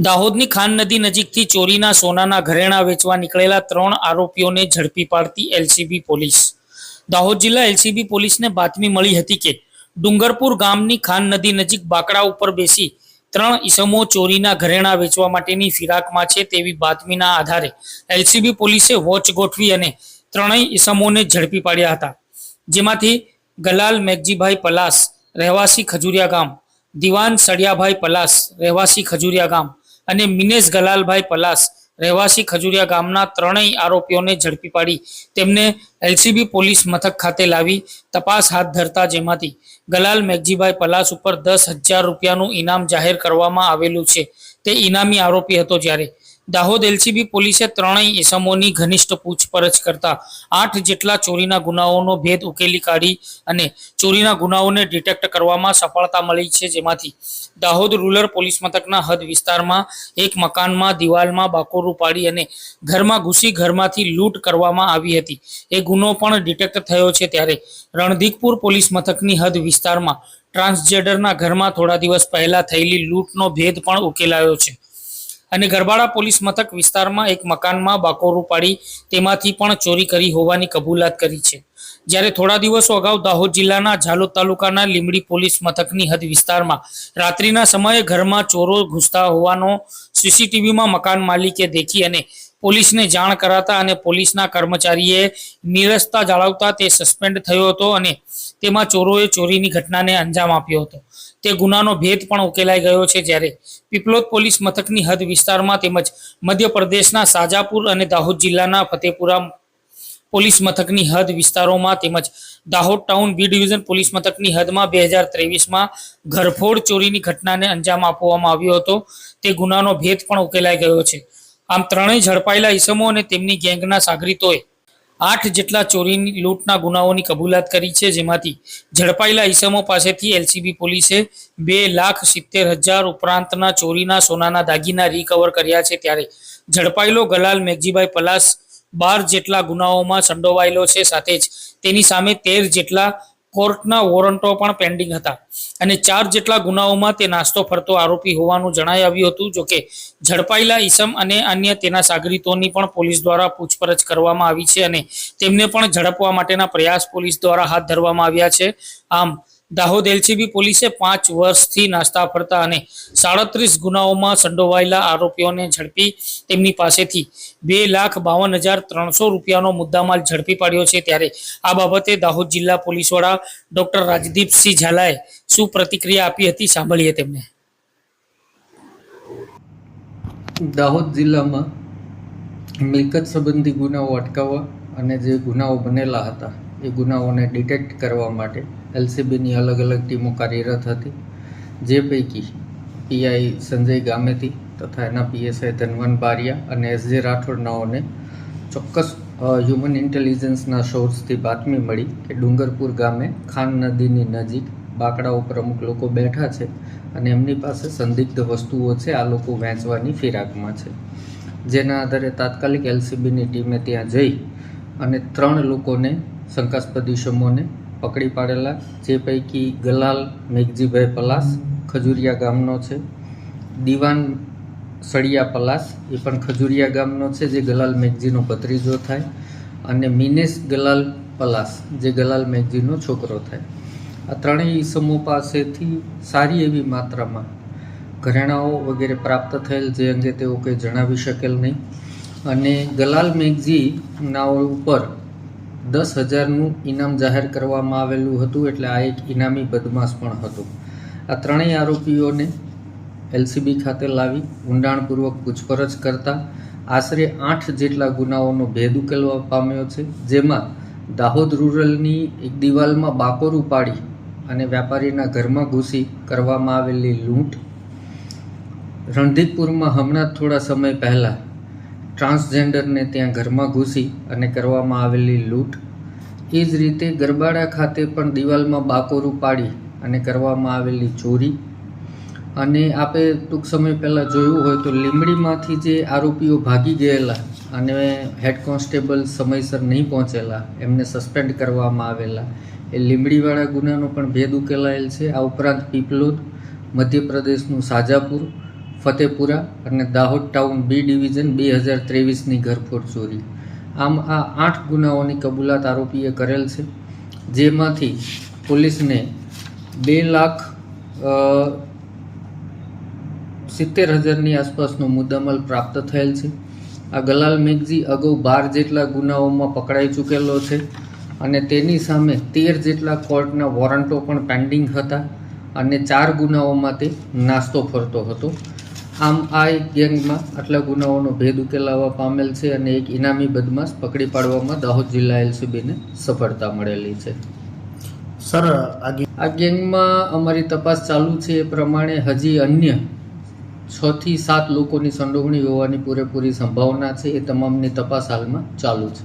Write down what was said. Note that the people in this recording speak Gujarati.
દાહોદની ખાન નદી નજીકથી ચોરીના સોનાના ઘરેણાં વેચવા નીકળેલા 3 આરોપીઓને ઝડપી પાડતી એલસીબી પોલીસ. દાહોદ જિલ્લા એલસીબી પોલીસને બાતમી મળી હતી કે ડુંગરપુર ગામની ખાન નદી નજીક બાકડા ઉપર બેસી 3 ઈસમો ચોરીના ઘરેણાં વેચવા માટેની ફિરાકમાં છે તેવી બાતમીના આધારે એલસીબી પોલીસે વોચ ગોઠવી અને 3 ઈસમોને ઝડપી પાડ્યા હતા. જેમાંથી ગલાલ મેઘજીભાઈ પલાસ રહેવાસી ખજુરિયા ગામ, દિવાન સળિયાભાઈ પલાસ રહેવાસી ખજુરિયા ગામ અને મિનેશ ગલાલભાઈ પલાસ રહેવાસી ખજુરિયા ગામના 3 આરોપીઓને ઝડપી પાડી તેમને એલસીબી પોલીસ મથક ખાતે લાવી તપાસ હાથ ધરતા જેમાંથી ગલાલ મેઘજીભાઈ પલાસ ઉપર 10,000 રૂપિયાનું ઇનામ જાહેર કરવામાં આવેલું છે. તે ઇનામી આરોપી હતો. જ્યારે દાહોદ એલસીબી પોલીસે 3 ઇસમોની ઘનિષ્ઠ પૂછપરછ કરતા 8 જેટલા ચોરીના ગુનાઓનો ભેદ ઉકેલી કાઢી અને ચોરીના ગુનાઓને ડિટેક્ટ કરવામાં સફળતા મળી છે. જેમાંથી દાહોદ રૂરલ પોલીસ મથકના હદ વિસ્તારમાં એક મકાનમાં દિવાલમાં બાકોરું પાડી અને ઘરમાં ઘૂસી ઘરમાંથી લૂંટ કરવામાં આવી હતી. એ ગુનો પણ ડિટેક્ટ થયો છે. ત્યારે રણધીકપુર પોલીસ મથકની હદ વિસ્તારમાં ટ્રાન્સજેન્ડરના ઘરમાં થોડા દિવસ પહેલા થયેલી લૂંટનો ભેદ પણ ઉકેલાયો છે અને ગરબાડા પોલીસ મથક વિસ્તારમાં એક મકાનમાં બાકોરું પાડી તેમાંથી પણ ચોરી કરી હોવાની કબૂલાત કરી છે. જ્યારે થોડા દિવસો અગાઉ દાહોદ જિલ્લાના ઝાલોદ તાલુકાના લીંબડી પોલીસ મથકની હદ વિસ્તારમાં રાત્રિના સમયે ઘરમાં ચોરો ઘૂસતા હોવાનો સીસીટીવીમાં મકાન માલિકે દેખી અને પોલીસને જાણ કરાતા અને પોલીસના કર્મચારીએ નીરસતા જાળવતા તે સસ્પેન્ડ થયો હતો અને તેમાં ચોરોએ ચોરીની ઘટનાને અંજામ આપ્યો હતો. તે ગુનાનો ભેદ પણ ઉકેલાઈ ગયો છે. જ્યારે પીપલોદ પોલીસ મથકની હદ વિસ્તારમાં તેમજ મધ્યપ્રદેશના શાજાપુર અને દાહોદ જિલ્લાના ફતેપુરા પોલીસ મથકની હદ વિસ્તારોમાં તેમજ Dahod town B division police મથકની હદમાં 2023માં ઘરફોડ ચોરીની ઘટનાને અંજામ આપવામાં આવ્યો હતો. તે ગુનાનો ભેદ પણ ઉકેલાઈ ગયો છે. આમ 3 ઝડપાયેલા ઈસમો અને તેમની ગેંગના સાગરીતોએ 8 જેટલા ચોરીની લૂંટના ગુનાઓની કબૂલાત કરી છે. જેમાંથી ઝડપાયેલા ઈસમો પાસેથી એલસીબી પોલીસે 2,70,000 ઉપરાંતના ચોરીના સોનાના દાગીના રિકવર કર્યા છે. ત્યારે ઝડપાયેલો ગલાલ મેઘજીભાઈ પલાસ 12 જેટલા ગુનાઓમાં સંડોવાયેલો છે. સાથે જ તેની સામે 13 જેટલા કોર્ટના વોરંટો પણ પેન્ડિંગ હતા અને 4 જેટલા ગુનાઓમાં તે નાસ્તો ફરતો આરોપી હોવાનું જણાઈ આવ્યું હતું. જોકે ઝડપાયેલા ઈસમ અને અન્ય તેના સાગરીતોની પણ પોલીસ દ્વારા પૂછપરછ કરવામાં આવી છે અને તેમને પણ ઝડપવા માટેના પ્રયાસ પોલીસ દ્વારા હાથ ધરવામાં આવ્યા છે. આમ દાહોદ એલસીબી પોલીસે 5 વર્ષથી નાસ્તા ફરતા અને 37 ગુનાઓમાં સંડોવાયેલા આરોપીઓને ઝડપી તેમની પાસેથી 2,52,300 રૂપિયાનો મુદ્દામાલ ઝડપી પાડ્યો છે. ત્યારે આ બાબતે દાહોદ જિલ્લા પોલીસ વડા ડોક્ટર રાજદીપસિંહ ઝાલાએ શું પ્રતિક્રિયા આપી હતી, સાંભળીએ તેમને. દાહોદ જિલ્લામાં મિલકત સંબંધી ગુનાઓ અટકાવવા અને જે ગુનાઓ બનેલા હતા એ ગુનાઓને ડિટેક્ટ કરવા માટે એલસીબીની અલગ અલગ ટીમો કાર્યરત હતી. જે પૈકી પીઆઈ સંજય ગામેતી તથા એના પીએસઆઈ ધનવન બારિયા અને એસજે રાઠોડ નાઓને ચોક્કસ હ્યુમન ઇન્ટેલિજન્સના સોર્સથી બાતમી મળી કે ડુંગરપુર ગામે ખાન નદીની નજીક બાકડા ઉપર અમુક લોકો બેઠા છે અને એમની પાસે સંદિગ્ધ વસ્તુઓ છે, આ લોકો વેચવાની ફિરાકમાં છે. જેના આધારે તાત્કાલિક એલસીબીની ટીમે ત્યાં જઈ અને 3 લોકોને શંકાસ્પદ ઇસમોને પકડી પાડેલા. જે પૈકી ગલાલ મેઘજીભાઈ પલાસ ખજુરિયા ગામનો છે, દિવાન સળિયા પલાસ એ પણ ખજુરિયા ગામનો છે જે ગલાલ મેઘજીનો ભત્રીજો થાય, અને મિનેશ ગલાલ પલાસ જે ગલાલ મેઘજીનો છોકરો થાય. આ 3 ઈસમો પાસેથી સારી એવી માત્રામાં ઘરેણાઓ વગેરે પ્રાપ્ત થયેલ, જે અંગે તેઓ કંઈ જણાવી શકેલ નહીં. અને ગલાલ મેઘજીના ઉપર 10,000નું ઇનામ જાહેર કરવામાં આવેલું હતું, એટલે આ એક ઇનામી બદમાશ પણ હતો. આ 3 આરોપીઓને એલસીબી ખાતે લાવી ઊંડાણપૂર્વક પૂછપરછ કરતા આશરે 8 જેટલા ગુનાઓનો ભેદ ઉકેલવા પામ્યો છે. જેમાં દાહોદ રૂરલની એક દિવાલમાં બાકોરું પાડી અને વેપારીના ઘરમાં ઘૂસી કરવામાં આવેલી લૂંટ, રણધીકપુરમાં હમણાં થોડા સમય પહેલાં ટ્રાન્સજેન્ડરને ત્યાં ઘરમાં ઘૂસી અને કરવામાં આવેલી લૂંટ, એ જ રીતે ગરબાડા ખાતે પણ દિવાલમાં બાકોરું પાડી અને કરવામાં આવેલી ચોરી. અને આપે ટૂંક સમય પહેલાં જોયું હોય તો લીંબડીમાંથી જે આરોપીઓ ભાગી ગયેલા અને હેડ કોન્સ્ટેબલ સમયસર નહીં પહોંચેલા, એમને સસ્પેન્ડ કરવામાં આવેલા, એ લીંબડીવાળા ગુનાનો પણ ભેદ ઉકેલાયેલ છે. આ ઉપરાંત પીપલોદ, મધ્યપ્રદેશનું શાજાપુર, ફતેપુરા અને દાહોદ ટાઉન બી ડિવિઝન 2023ની ઘરફોડ ચોરી. આમ આ 8 ગુનાઓની કબૂલાત આરોપીએ કરેલ છે, જેમાંથી પોલીસને 2,70,000ની આસપાસનો મુદ્દામાલ પ્રાપ્ત થયેલ છે. આ ગલાલ મેઘજી અગાઉ 12 જેટલા ગુનાઓમાં પકડાઈ ચૂકેલો છે અને તેની સામે 13 જેટલા કોર્ટના વોરંટો પણ પેન્ડિંગ હતા અને 4 ગુનાઓમાં તે નાસ્તો ફરતો હતો. આમ આ એક ગેંગમાં આટલા ગુનાઓનો ભેદ ઉકેલાવા પામેલ છે અને એક ઇનામી બદમાશ પકડી પાડવામાં દાહોદ જિલ્લા એલસીબીને સફળતા મળેલી છે. સર, આ ગેંગમાં અમારી તપાસ ચાલુ છે. એ પ્રમાણે હજી અન્ય 6 થી 7 લોકોની સંડોવણી હોવાની પૂરેપૂરી સંભાવના છે. એ તમામની તપાસ હાલમાં ચાલુ છે.